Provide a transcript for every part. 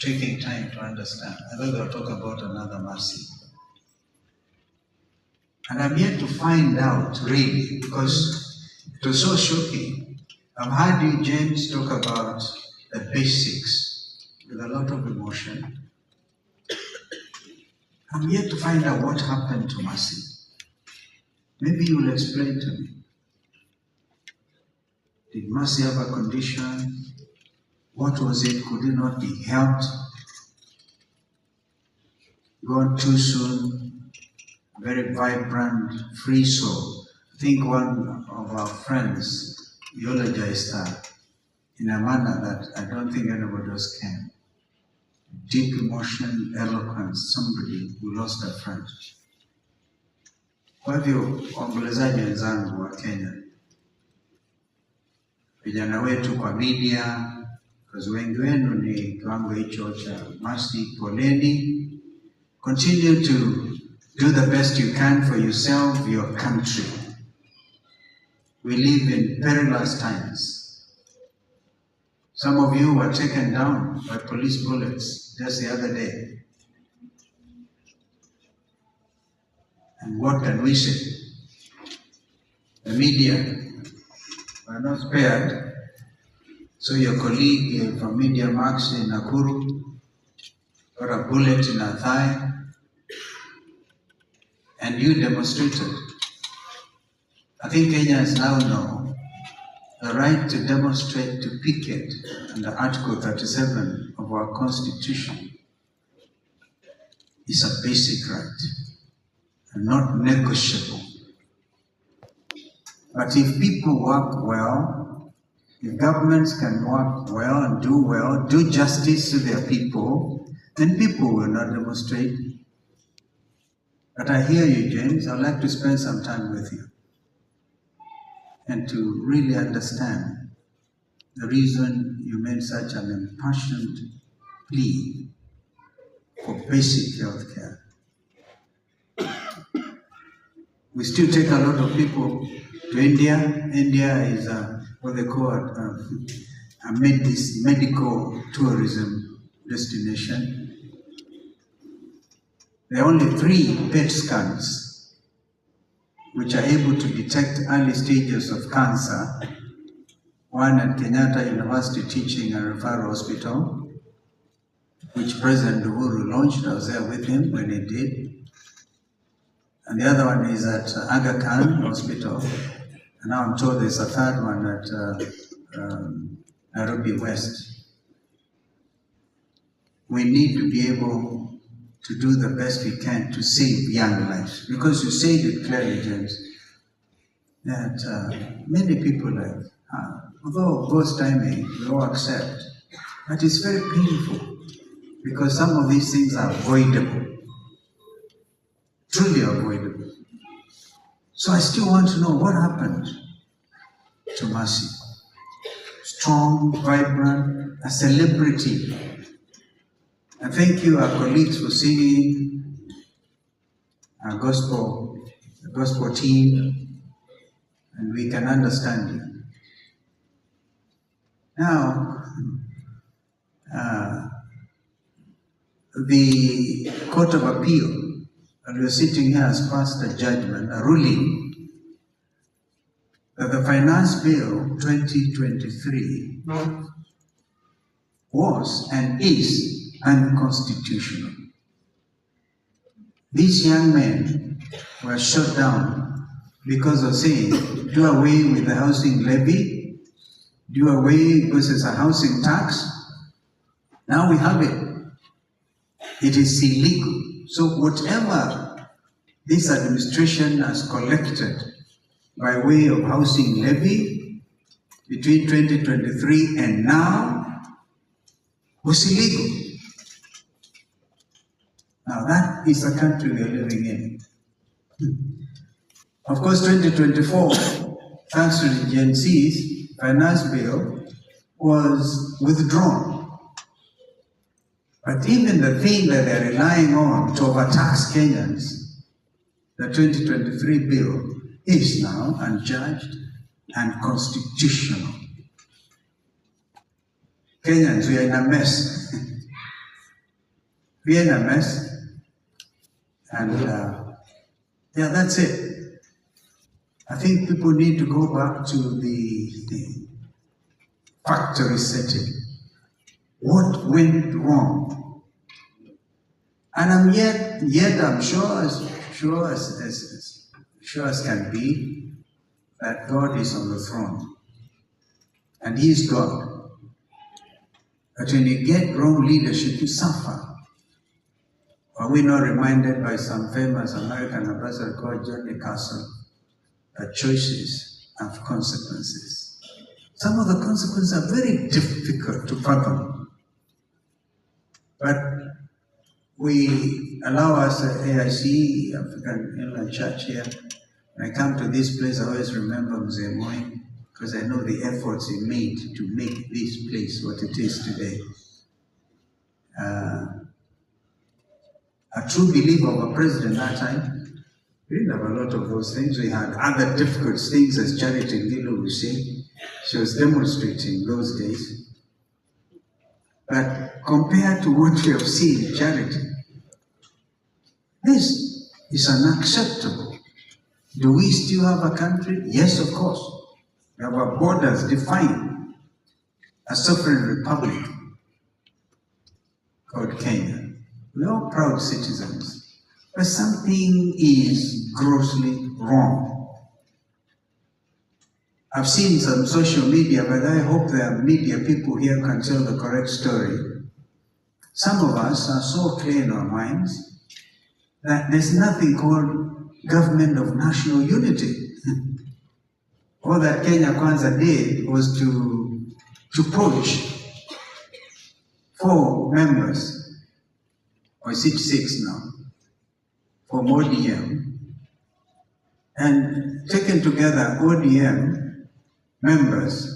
taking time to understand. I thought I'll talk about another mercy. And I'm yet to find out, really, because it was so shocking. I've heard you, James, talk about the basics with a lot of emotion. I'm yet to find out what happened to Mercy. Maybe you will explain to me. Did Mercy have a condition? What was it? Could it not be helped? Gone too soon? Very vibrant, free soul. I think one of our friends eulogized her in a manner that I don't think anybody else can. Deep emotion, eloquence, somebody who lost a friend. Kwa hivyo, waombolezaji wenzangu wa Kenya, vijana wetu kwa media, kazi wengi wenu ni kiwango hicho cha Mercy, poleni. Continue to do the best you can for yourself, your country. We live in perilous times. Some of you were taken down by police bullets just the other day. And what can we say? The media were not spared. So your colleague from Media Max in Nakuru got a bullet in her thigh, and you demonstrated. I think Kenyans now know the right to demonstrate, to picket under Article 37 of our Constitution is a basic right and not negotiable. But if people work well, if governments can work well, do justice to their people, then people will not demonstrate. But I hear you, James. I'd like to spend some time with you and to really understand the reason you made such an impassioned plea for basic health care. We still take a lot of people to India. India is what they call a medical tourism destination. There are only 3 PET scans which are able to detect early stages of cancer. One at Kenyatta University Teaching and Referral Hospital, which President Uhuru launched. I was there with him when he did. And the other one is at Aga Khan Hospital. And now I'm told there's a third one at Nairobi West. We need to be able to do the best we can to save young lives. Because you said it clearly, James, that many people have, although God's timing, we all accept, but it's very painful because some of these things are avoidable, truly avoidable. So I still want to know what happened to Mercy. Strong, vibrant, a celebrity. And thank you, our colleagues, for singing, our the gospel team, and we can understand you. Now, the Court of Appeal, and we're sitting here, has passed a judgment, a ruling, that the Finance Bill 2023 was and is unconstitutional. These young men were shot down because of saying, do away with the housing levy, do away because it's a housing tax. Now we have it. It is illegal. So whatever this administration has collected by way of housing levy between 2023 and now was illegal. Now that is the country we are living in. Of course, 2024, thanks to the Gen Z's, Finance Bill was withdrawn. But even the thing that they're relying on to overtax Kenyans, the 2023 bill, is now unjudged and constitutional. Kenyans, we are in a mess. we're in a mess. And yeah, that's it. I think people need to go back to the factory setting. What went wrong? And I'm yet I'm sure as can be, that God is on the throne. And He is God. But when you get wrong leadership, you suffer. Are we not reminded by some famous American ambassador called John Castle that choices have consequences? Some of the consequences are very difficult to fathom. But we allow us at AIC, African Inland Church here. When I come to this place, I always remember Musyoka, because I know the efforts he made to make this place what it is today. A true believer of a president that time, we didn't have a lot of those things. We had other difficult things, as Charity Ngilu would say. She was demonstrating those days. But compared to what we have seen in Charity, this is unacceptable. Do we still have a country? Yes, of course. We have our borders defined, a sovereign republic called Kenya. We're all proud citizens, but something is grossly wrong. I've seen some social media, but I hope there are media people here can tell the correct story. Some of us are so clear in our minds that there's nothing called government of national unity. All that Kenya Kwanza did was to poach 4 members, or is it 6 now, from ODM, and taken together ODM members,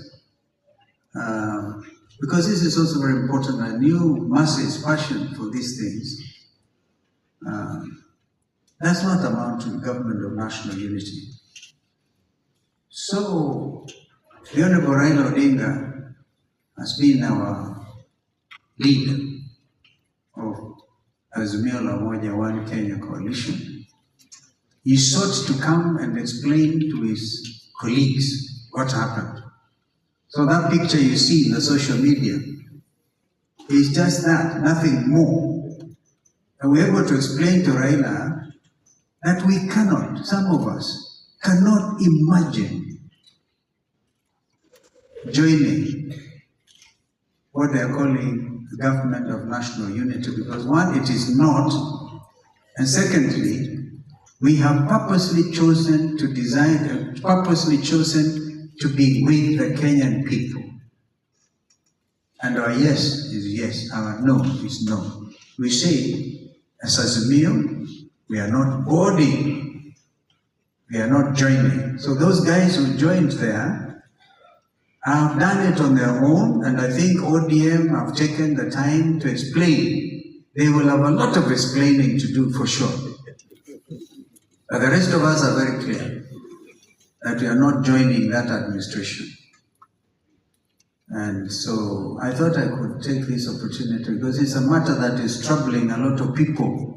because this is also very important. I knew Mercy's passion for these things. Does not amount to government of national unity. So, the Honorable Raila Odinga has been our leader of Azimio la Umoja One Kenya coalition. He sought to come and explain to his colleagues what happened. So that picture you see in the social media is just that, nothing more. And we're able to explain to Raila that we cannot, some of us, cannot imagine joining what they're calling the government of national unity, because one, it is not, and secondly, we have purposely chosen to design, purposely chosen to be with the Kenyan people. And our yes is yes, our no is no. We say, as Azimio, we are not boarding, we are not joining. So those guys who joined there have done it on their own, and I think ODM have taken the time to explain. They will have a lot of explaining to do for sure. But the rest of us are very clear that we are not joining that administration. And so I thought I could take this opportunity because it's a matter that is troubling a lot of people.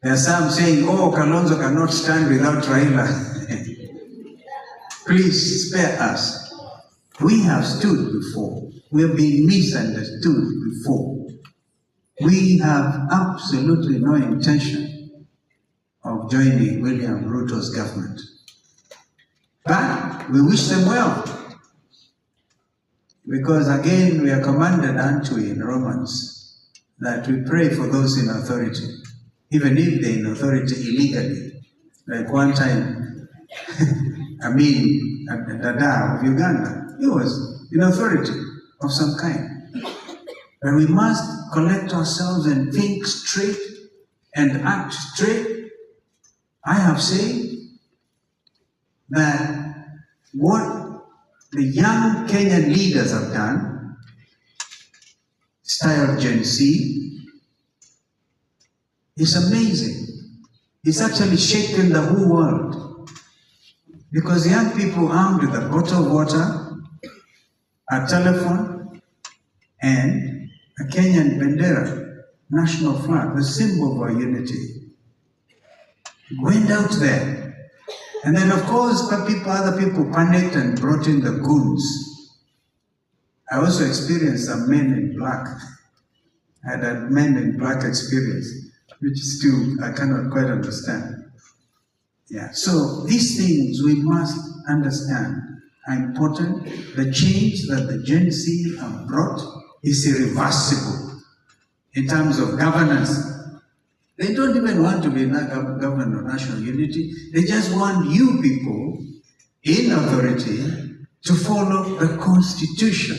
There are some saying, oh, Kalonzo cannot stand without Raila. Please spare us. We have stood before. We have been misunderstood before. We have absolutely no intention of joining William Ruto's government. But we wish them well. Because again, we are commanded unto in Romans that we pray for those in authority, even if they're in authority illegally. Like one time, Dada of Uganda, he was in authority of some kind. But we must collect ourselves and think straight and act straight. I have said that what the young Kenyan leaders have done, style Gen Z, is amazing. It's actually shaken the whole world. Because young people armed with a bottle of water, a telephone, and a Kenyan bandera national flag, the symbol of our unity. Went out there. And then, of course, other people panicked and brought in the goons. I also experienced some men in black. I had a men in black experience, which still I cannot quite understand. Yeah, so these things we must understand are important. The change that the Gen Z have brought is irreversible in terms of governance. They don't even want to be government of national unity. They just want you people in authority to follow the Constitution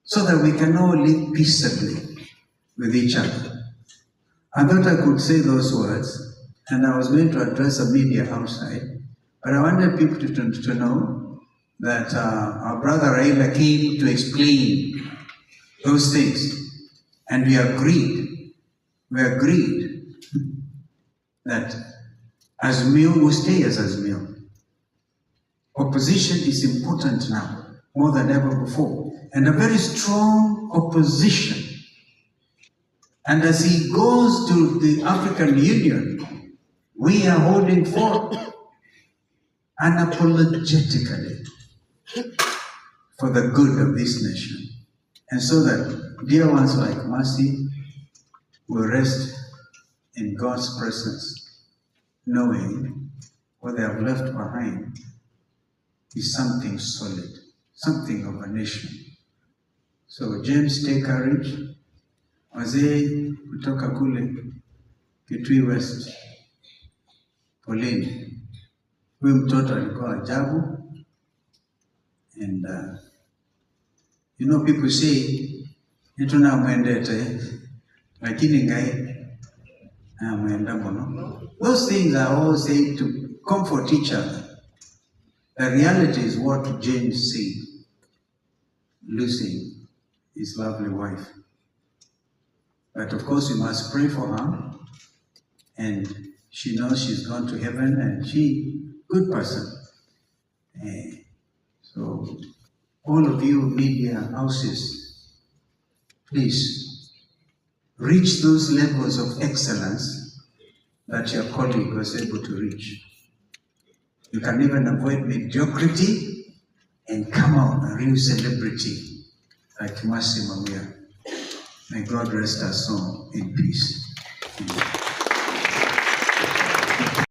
so that we can all live peaceably with each other. I thought I could say those words, and I was going to address the media outside, but I wanted people to know that our brother Raila came to explain those things, and we agreed that Azimio will stay as Azimio. Opposition is important now, more than ever before, and a very strong opposition. And as he goes to the African Union, we are holding forth unapologetically for the good of this nation. And so that dear ones like Mercy will rest in God's presence, knowing what they have left behind is something solid, something of a nation. So James, take courage. Wazee kutoka kule Kitui West, poleni. Huyu mtoto alikuwa ajabu. And you know, people say nituna mwendete lakini ngai mwenda mono. Those things are all said to comfort each other. The reality is what James said, losing his lovely wife. But of course we must pray for her, and she knows she's gone to heaven, and she, good person. So all of you media houses, please reach those levels of excellence that your colleague was able to reach. You can even avoid mediocrity and come out a real celebrity like Mercymawia'S. May God rest our soul in peace.